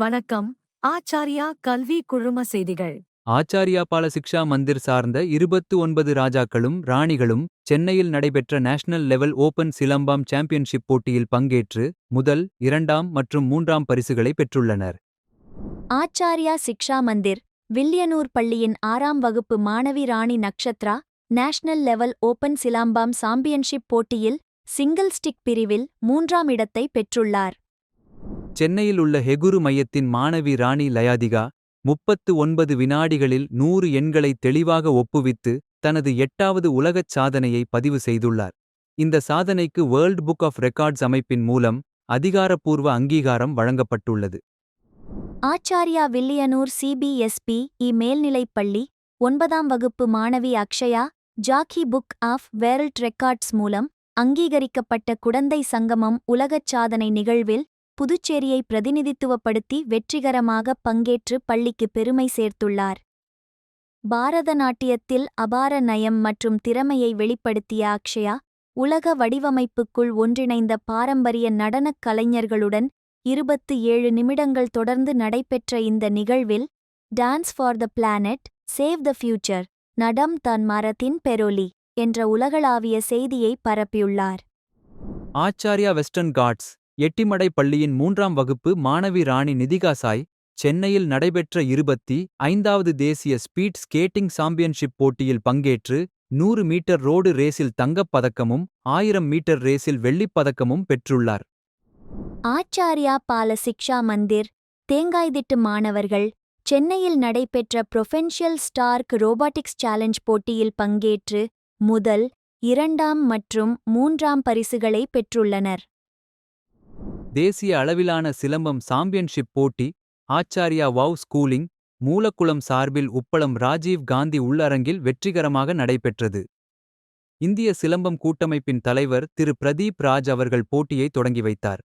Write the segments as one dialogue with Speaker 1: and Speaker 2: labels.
Speaker 1: வணக்கம். ஆச்சார்யா கல்வி குழும செய்திகள்.
Speaker 2: ஆச்சார்யா பால சிக்ஷா மந்திர் சார்ந்த 29 ராஜாக்களும் ராணிகளும் சென்னையில் நடைபெற்ற national level open silambam championship போட்டியில் பங்கேற்று முதல், 2ஆம் மற்றும் 3ஆம் பரிசுகளை பெற்றுள்ளனர்.
Speaker 3: ஆச்சார்யா சிக்ஷா மந்திர் வில்லியனூர் பள்ளியின் 6ஆம் வகுப்பு மாணவி Rani Nakshatra national level open silambam championship போட்டியில் சிங்கிள் ஸ்டிக் பிரிவில் 3ஆம் இடத்தை பெற்றுள்ளார்.
Speaker 2: சென்னையில் உள்ள ஹெகுரு மையத்தின் மாணவி ராணி லயாதிகா 39 வினாடிகளில் 100 எண்களை தெளிவாக ஒப்புவித்து தனது 8வது உலகச் சாதனையை பதிவு செய்துள்ளார். இந்த சாதனைக்கு வேர்ல்ட் புக் ஆஃப் ரெக்கார்ட்ஸ் அமைப்பின் மூலம் அதிகாரப்பூர்வ அங்கீகாரம் வழங்கப்பட்டுள்ளது.
Speaker 3: ஆச்சார்யா வில்லியனூர் சிபிஎஸ்இ மேல்நிலைப் பள்ளி 9ஆம் வகுப்பு மாணவி Akshaya Jackie book of world records மூலம் அங்கீகரிக்கப்பட்ட குடந்தை சங்கமம் உலகச் சாதனை நிகழ்வில் புதுச்சேரியை பிரதிநிதித்துவப்படுத்தி வெற்றிகரமாக பங்கேற்று பள்ளிக்கு பெருமை சேர்த்துள்ளார். பாரத நாட்டியத்தில் அபார நயம் மற்றும் திறமையை வெளிப்படுத்திய அக்ஷயா உலக வடிவமைப்புக்குள் ஒன்றிணைந்த பாரம்பரிய நடனக் கலைஞர்களுடன் 27 நிமிடங்கள் தொடர்ந்து நடைபெற்ற இந்த நிகழ்வில் dance for the planet save the future நடம் தன் மரத்தின் பெரோலி என்ற உலகளாவிய செய்தியை பரப்பியுள்ளார்.
Speaker 2: ஆச்சார்யா வெஸ்டர்ன் காட்ஸ் எட்டிமடை பள்ளியின் 3ஆம் வகுப்பு மாணவி ராணி நிதிகாசாய் சென்னையில் நடைபெற்ற 25வது தேசிய ஸ்பீட் ஸ்கேட்டிங் சாம்பியன்ஷிப் போட்டியில் பங்கேற்று 100 மீட்டர் ரோடு ரேஸில் தங்கப் பதக்கமும் 1000 மீட்டர் ரேஸில் வெள்ளிப் பதக்கமும் பெற்றுள்ளார்.
Speaker 3: ஆச்சார்யா பால சிக்ஷா மந்திர் தேங்காய்திட்டு மாணவர்கள் சென்னையில் நடைபெற்ற ப்ரொஃபென்ஷியல் ஸ்டார்க் ரோபாட்டிக்ஸ் சேலஞ்ச் போட்டியில் பங்கேற்று முதல், 2ஆம் மற்றும் 3ஆம் பரிசுகளை பெற்றுள்ளனர்.
Speaker 2: தேசிய அளவிலான சிலம்பம் சாம்பியன்ஷிப் போட்டி ஆச்சார்யா வவ் ஸ்கூலிங் மூலக்குளம் சார்பில் உப்பளம் ராஜீவ் காந்தி உள்ளரங்கில் வெற்றிகரமாக நடைபெற்றது. இந்திய சிலம்பம் கூட்டமைப்பின் தலைவர் திரு பிரதீப் ராஜ் அவர்கள் போட்டியை தொடங்கி வைத்தார்.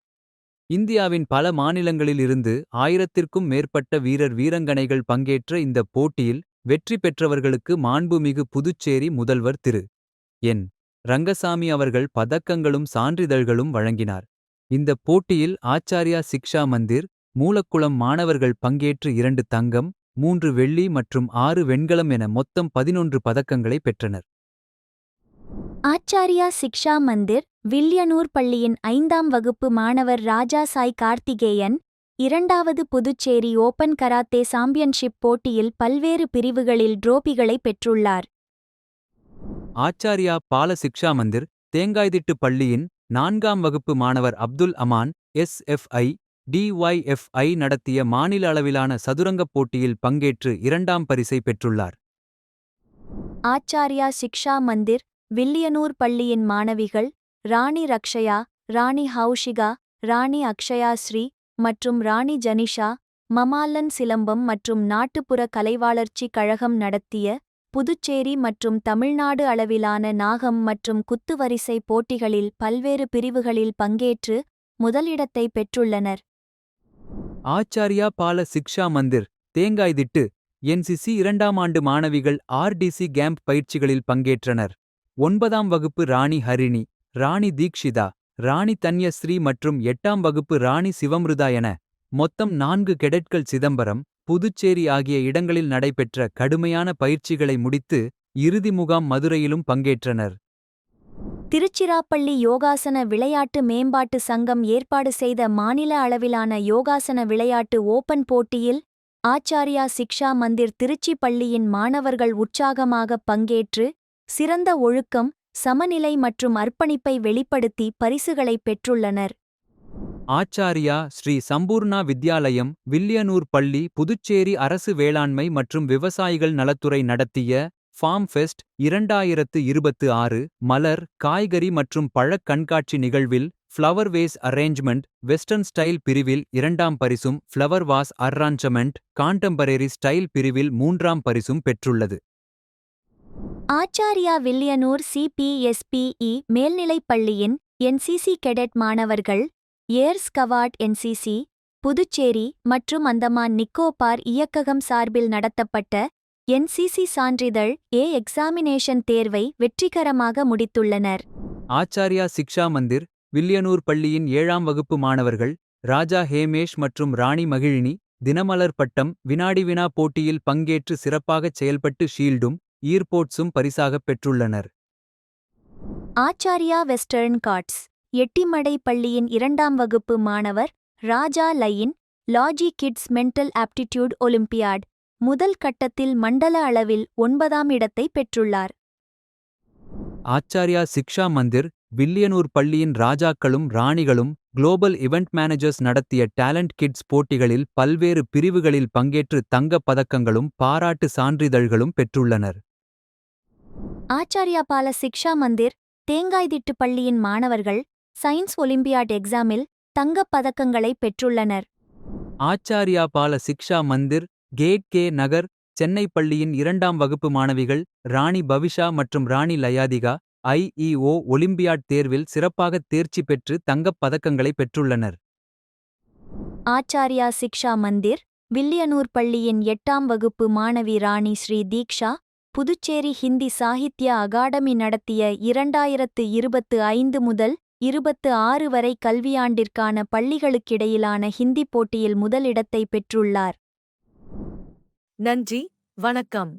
Speaker 2: இந்தியாவின் பல மாநிலங்களிலிருந்து 1000த்திற்கும் மேற்பட்ட வீரர் வீரங்கனைகள் பங்கேற்ற இந்த போட்டியில் வெற்றி பெற்றவர்களுக்கு மாண்புமிகு புதுச்சேரி முதல்வர் திரு என். ரங்கசாமி அவர்கள் பதக்கங்களும் சான்றிதழ்களும் வழங்கினார். இந்த போட்டியில் ஆச்சார்யா சிக்ஷா மந்திர் மூலக்குளம் மாணவர்கள் பங்கேற்று 2 தங்கம், 3 வெள்ளி மற்றும் 6 வெண்கலம் என மொத்தம் 11 பதக்கங்களை பெற்றனர்.
Speaker 3: ஆச்சார்யா சிக்ஷா மந்திர் வில்லியனூர் பள்ளியின் 5ஆம் வகுப்பு மாணவர் ராஜா சாய் கார்த்திகேயன் 2வது புதுச்சேரி ஓபன் கராத்தே சாம்பியன்ஷிப் போட்டியில் பல்வேறு பிரிவுகளில் டிரோபிகளை பெற்றுள்ளார்.
Speaker 2: ஆச்சார்யா பால சிக்ஷா மந்திர் தேங்காய்திட்டு பள்ளியின் 4ஆம் வகுப்பு மாணவர் அப்துல் அமான் SFI DYFI நடத்திய மாநில அளவிலான சதுரங்கப் போட்டியில் பங்கேற்று 2ஆம் பரிசை பெற்றுள்ளார்.
Speaker 3: ஆச்சார்யா சிக்ஷா மந்திர் வில்லியனூர் பள்ளியின் மாணவிகள் ராணி ரக்ஷயா, ராணி ஹௌஷிகா, ராணி அக்ஷயா ஸ்ரீ மற்றும் ராணி ஜனிஷா மமால்லன் சிலம்பம் மற்றும் நாட்டுப்புற கலைவளர்ச்சி கழகம் நடத்திய புதுச்சேரி மற்றும் தமிழ்நாடு அளவிலான நாகம் மற்றும் குத்துவரிசை போட்டிகளில் பல்வேறு பிரிவுகளில் பங்கேற்று முதலிடத்தை பெற்றுள்ளனர்.
Speaker 2: ஆச்சார்யா பால சிக்ஷா மந்திர் தேங்காய்திட்டு NCC 2ஆம் ஆண்டு மாணவிகள் RDC கேம்ப் பயிற்சிகளில் பங்கேற்றனர். 9ஆம் வகுப்பு ராணி ஹரிணி, ராணி தீக்ஷிதா, ராணி தன்யஸ்ரீ மற்றும் 8ஆம் வகுப்பு ராணி சிவம்ருதா என மொத்தம் 4 கெடெட்கள் சிதம்பரம், புதுச்சேரி ஆகிய இடங்களில் நடைபெற்ற கடுமையான பயிற்சிகளை முடித்து இறுதி முகாம் மதுரையிலும் பங்கேற்றனர்.
Speaker 3: திருச்சிராப்பள்ளி யோகாசன விளையாட்டு மேம்பாட்டு சங்கம் ஏற்பாடு செய்த மாநில அளவிலான யோகாசன விளையாட்டு ஓபன் போட்டியில் ஆச்சார்யா சிக்ஷா மந்திர் திருச்சி பள்ளியின் மாணவர்கள் உற்சாகமாக பங்கேற்று சிறந்த ஒழுக்கம், சமநிலை மற்றும் அர்ப்பணிப்பை வெளிப்படுத்தி பரிசுகளை பெற்றுள்ளனர்.
Speaker 2: ஆச்சார்யா ஸ்ரீ சம்பூர்ணா வித்யாலயம் வில்லியனூர் பள்ளி புதுச்சேரி அரசு வேளாண்மை மற்றும் விவசாயிகள் நலத்துறை நடத்திய ஃபார்ம் ஃபெஸ்ட் 2026 மலர், காய்கறி மற்றும் பழக் கண்காட்சி நிகழ்வில் flower ways arrangement western style பிரிவில் 2ஆம் பரிசும் flower vase arrangement contemporary style பிரிவில் 3ஆம் பரிசும் பெற்றுள்ளது.
Speaker 3: ஆச்சார்யா வில்லியனூர் CPSPE மேல்நிலைப் பள்ளியின் NCC கெடெட் மாணவர்கள் ஏர் ஸ்கவாட் NCC புதுச்சேரி மற்றும் அந்தமான் நிக்கோபார் இயக்ககம் சார்பில் நடத்தப்பட்ட NCC சான்றிதழ் எக்ஸாமினேஷன் தேர்வை வெற்றிகரமாக முடித்துள்ளனர்.
Speaker 2: ஆச்சார்யா சிக்ஷா மந்திர் வில்லியனூர் பள்ளியின் 7ஆம் வகுப்பு மாணவர்கள் ராஜா ஹேமேஷ் மற்றும் ராணி மகிழினி தினமலர் பட்டம் வினாடி வினா போட்டியில் பங்கேற்று சிறப்பாகச் செயல்பட்டு ஷீல்டும் ஈர்போர்ட்ஸும் பரிசாகப் பெற்றுள்ளனர்.
Speaker 3: ஆச்சாரியா வெஸ்டர்ன் காட்ஸ் எட்டிமடை பள்ளியின் 2ஆம் வகுப்பு மாணவர் ராஜா line லாஜி kids mental aptitude olympiad முதல் கட்டத்தில் மண்டல அளவில் 9ஆம் இடத்தை பெற்றுள்ளார்.
Speaker 2: ஆச்சார்யா சிக்ஷா மந்திர் வில்லியனூர் பள்ளியின் ராஜாக்களும் ராணிகளும் குளோபல் இவெண்ட் மேனேஜர்ஸ் நடத்திய டேலண்ட் கிட்ஸ் போட்டிகளில் பல்வேறு பிரிவுகளில் பங்கேற்று தங்கப் பதக்கங்களும் பாராட்டு சான்றிதழ்களும் பெற்றுள்ளனர்.
Speaker 3: ஆச்சார்யா பால சிக்ஷா மந்திர் தேங்காய்திட்டு பள்ளியின் மாணவர்கள் சயின்ஸ் ஒலிம்பியாட் எக்ஸாமில் தங்கப் பதக்கங்களை பெற்றுள்ளனர்.
Speaker 2: ஆச்சார்யா பால சிக்ஷா மந்திர் கேட் கே நகர் சென்னை பள்ளியின் 2ஆம் வகுப்பு மாணவிகள் ராணி பவிஷா மற்றும் ராணி லயாதிகா IEO ஒலிம்பியாட் தேர்வில் சிறப்பாகத் தேர்ச்சி பெற்று தங்கப் பதக்கங்களை பெற்றுள்ளனர்.
Speaker 3: ஆச்சார்யா சிக்ஷா மந்திர் வில்லியனூர் பள்ளியின் 8ஆம் வகுப்பு மாணவி ராணி ஸ்ரீ தீக்ஷா புதுச்சேரி ஹிந்தி சாகித்ய அகாடமி நடத்திய 2025 முதல் 26 வரை கல்வியாண்டிற்கான பள்ளிகளுக்கிடையிலான ஹிந்தி போட்டியில் முதலிடத்தை பெற்றுள்ளார்.
Speaker 1: நன்றி, வணக்கம்.